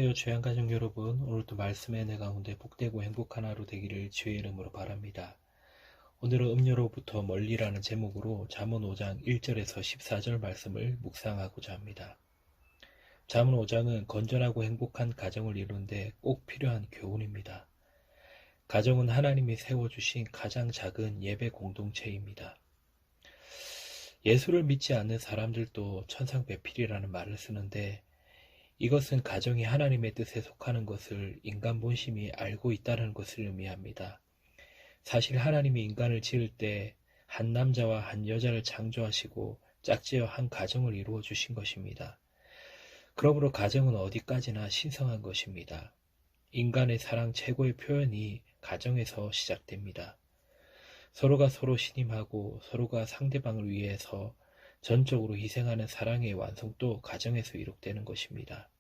안녕하세요. 주양가족 여러분. 오늘도 말씀의 은혜 가운데 복되고 행복한 하루 되기를 주의 이름으로 바랍니다. 오늘은 음료로부터 멀리라는 제목으로 잠언 5장 1절에서 14절 말씀을 묵상하고자 합니다. 잠언 5장은 건전하고 행복한 가정을 이루는데 꼭 필요한 교훈입니다. 가정은 하나님이 세워주신 가장 작은 예배 공동체입니다. 예수를 믿지 않는 사람들도 천상배필이라는 말을 쓰는데 이것은 가정이 하나님의 뜻에 속하는 것을 인간 본심이 알고 있다는 것을 의미합니다. 사실 하나님이 인간을 지을 때 한 남자와 한 여자를 창조하시고 짝지어 한 가정을 이루어 주신 것입니다. 그러므로 가정은 어디까지나 신성한 것입니다. 인간의 사랑 최고의 표현이 가정에서 시작됩니다. 서로가 서로 신임하고 서로가 상대방을 위해서 전적으로 희생하는 사랑의 완성도 가정에서 이룩되는 것입니다.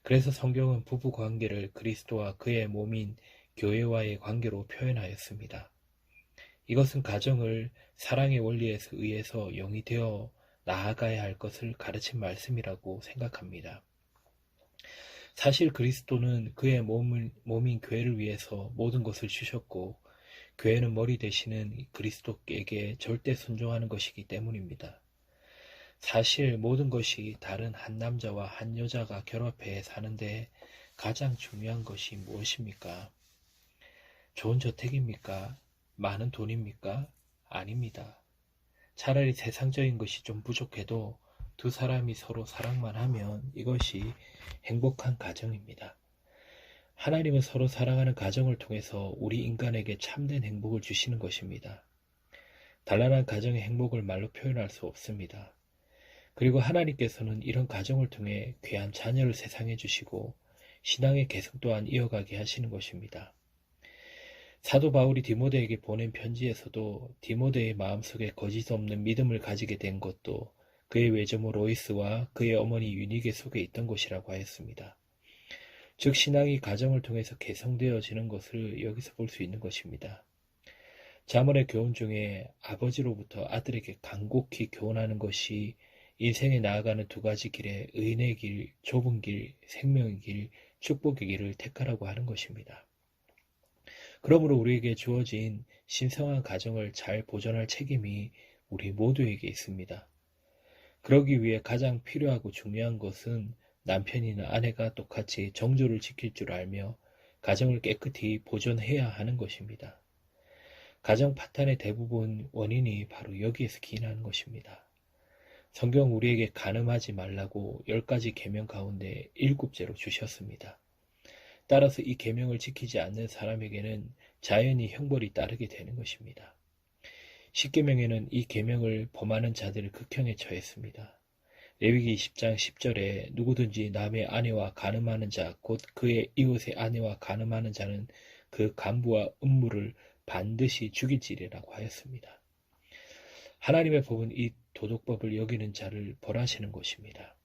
그래서 성경은 부부 관계를 그리스도와 그의 몸인 교회와의 관계로 표현하였습니다. 이것은 가정을 사랑의 원리에 의해서 영이 되어 나아가야 할 것을 가르친 말씀이라고 생각합니다. 사실 그리스도는 그의 몸인 교회를 위해서 모든 것을 주셨고 교회는 머리 되시는 그리스도에게 절대 순종하는 것이기 때문입니다. 사실 모든 것이 다른 한 남자와 한 여자가 결합해 사는데 가장 중요한 것이 무엇입니까? 좋은 저택입니까? 많은 돈입니까? 아닙니다. 차라리 세상적인 것이 좀 부족해도 두 사람이 서로 사랑만 하면 이것이 행복한 가정입니다. 하나님은 서로 사랑하는 가정을 통해서 우리 인간에게 참된 행복을 주시는 것입니다. 단란한 가정의 행복을 말로 표현할 수 없습니다. 그리고 하나님께서는 이런 가정을 통해 귀한 자녀를 세상에 주시고 신앙의 계승 또한 이어가게 하시는 것입니다. 사도 바울이 디모데에게 보낸 편지에서도 디모데의 마음속에 거짓 없는 믿음을 가지게 된 것도 그의 외조모 로이스와 그의 어머니 유니게 속에 있던 것이라고 하였습니다. 즉 신앙이 가정을 통해서 개성되어지는 것을 여기서 볼 수 있는 것입니다. 잠언의 교훈 중에 아버지로부터 아들에게 간곡히 교훈하는 것이 인생에 나아가는 두 가지 길에 의인의 길, 좁은 길, 생명의 길, 축복의 길을 택하라고 하는 것입니다. 그러므로 우리에게 주어진 신성한 가정을 잘 보존할 책임이 우리 모두에게 있습니다. 그러기 위해 가장 필요하고 중요한 것은 남편이나 아내가 똑같이 정조를 지킬 줄 알며 가정을 깨끗이 보존해야 하는 것입니다. 가정 파탄의 대부분 원인이 바로 여기에서 기인하는 것입니다. 성경 우리에게 간음하지 말라고 10가지 계명 가운데 7제로 주셨습니다. 따라서 이 계명을 지키지 않는 사람에게는 자연히 형벌이 따르게 되는 것입니다. 10계명에는 이 계명을 범하는 자들을 극형에 처했습니다. 레위기 20장 10절에 누구든지 남의 아내와 간음하는 자, 곧 그의 이웃의 아내와 간음하는 자는 그 간부와 음부를 반드시 죽일지리라고 하였습니다. 하나님의 법은 이 도덕법을 여기는 자를 벌하시는 것입니다.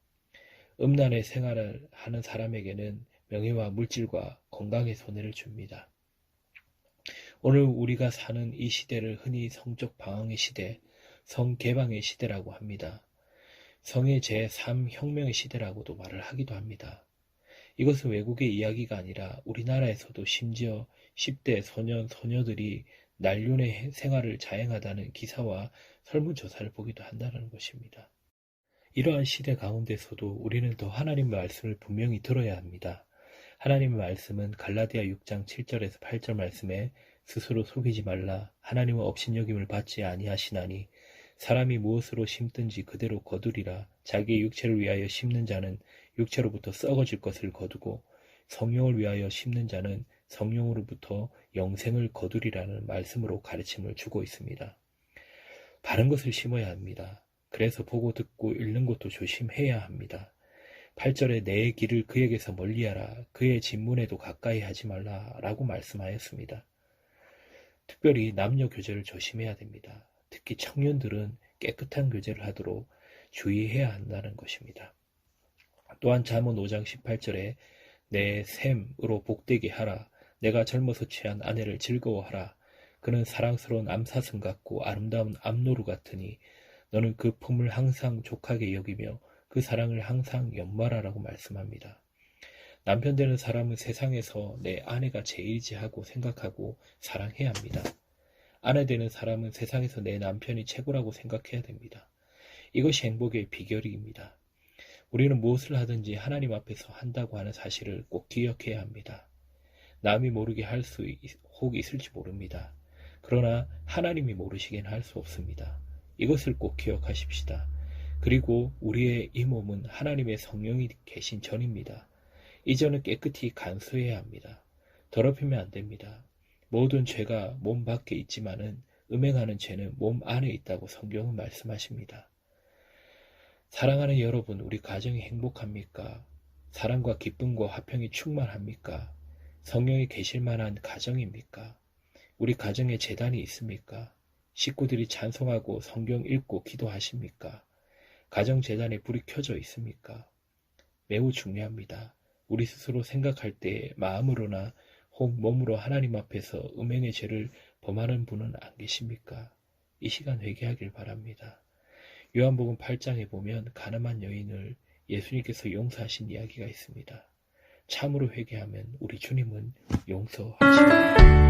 음란의 생활을 하는 사람에게는 명예와 물질과 건강의 손해를 줍니다. 오늘 우리가 사는 이 시대를 흔히 성적 방황의 시대, 성개방의 시대라고 합니다. 성의 제3혁명의 시대라고도 말을 하기도 합니다. 이것은 외국의 이야기가 아니라 우리나라에서도 심지어 10대 소년, 소녀들이 난륜의 생활을 자행하다는 기사와 설문조사를 보기도 한다는 것입니다. 이러한 시대 가운데서도 우리는 더 하나님의 말씀을 분명히 들어야 합니다. 하나님의 말씀은 갈라디아 6장 7절에서 8절 말씀에 스스로 속이지 말라. 하나님은 업신여김을 받지 아니하시나니 사람이 무엇으로 심든지 그대로 거두리라. 자기의 육체를 위하여 심는 자는 육체로부터 썩어질 것을 거두고 성령을 위하여 심는 자는 성령으로부터 영생을 거두리라는 말씀으로 가르침을 주고 있습니다. 바른 것을 심어야 합니다. 그래서 보고 듣고 읽는 것도 조심해야 합니다. 8절에 내 길을 그에게서 멀리하라. 그의 진문에도 가까이 하지 말라 라고 말씀하였습니다. 특별히 남녀 교제를 조심해야 됩니다. 특히 청년들은 깨끗한 교제를 하도록 주의해야 한다는 것입니다. 또한 잠언 5장 18절에 내 샘으로 복되게 하라. 내가 젊어서 취한 아내를 즐거워하라. 그는 사랑스러운 암사슴 같고 아름다운 암노루 같으니 너는 그 품을 항상 족하게 여기며 그 사랑을 항상 연말하라고 말씀합니다. 남편 되는 사람은 세상에서 내 아내가 제일이지 하고 생각하고 사랑해야 합니다. 아내 되는 사람은 세상에서 내 남편이 최고라고 생각해야 됩니다. 이것이 행복의 비결입니다. 우리는 무엇을 하든지 하나님 앞에서 한다고 하는 사실을 꼭 기억해야 합니다. 남이 모르게 할 수 혹 있을지 모릅니다. 그러나 하나님이 모르시게는 할 수 없습니다. 이것을 꼭 기억하십시다. 그리고 우리의 이 몸은 하나님의 성령이 계신 전입니다. 이 전은 깨끗이 간수해야 합니다. 더럽히면 안 됩니다. 모든 죄가 몸 밖에 있지만은 음행하는 죄는 몸 안에 있다고 성경은 말씀하십니다. 사랑하는 여러분, 우리 가정이 행복합니까? 사랑과 기쁨과 화평이 충만합니까? 성령이 계실 만한 가정입니까? 우리 가정에 제단이 있습니까? 식구들이 찬송하고 성경 읽고 기도하십니까? 가정 제단에 불이 켜져 있습니까? 매우 중요합니다. 우리 스스로 생각할 때 마음으로나 혹 몸으로 하나님 앞에서 음행의 죄를 범하는 분은 안 계십니까? 이 시간 회개하길 바랍니다. 요한복음 8장에 보면 가늠한 여인을 예수님께서 용서하신 이야기가 있습니다. 참으로 회개하면 우리 주님은 용서하십니다.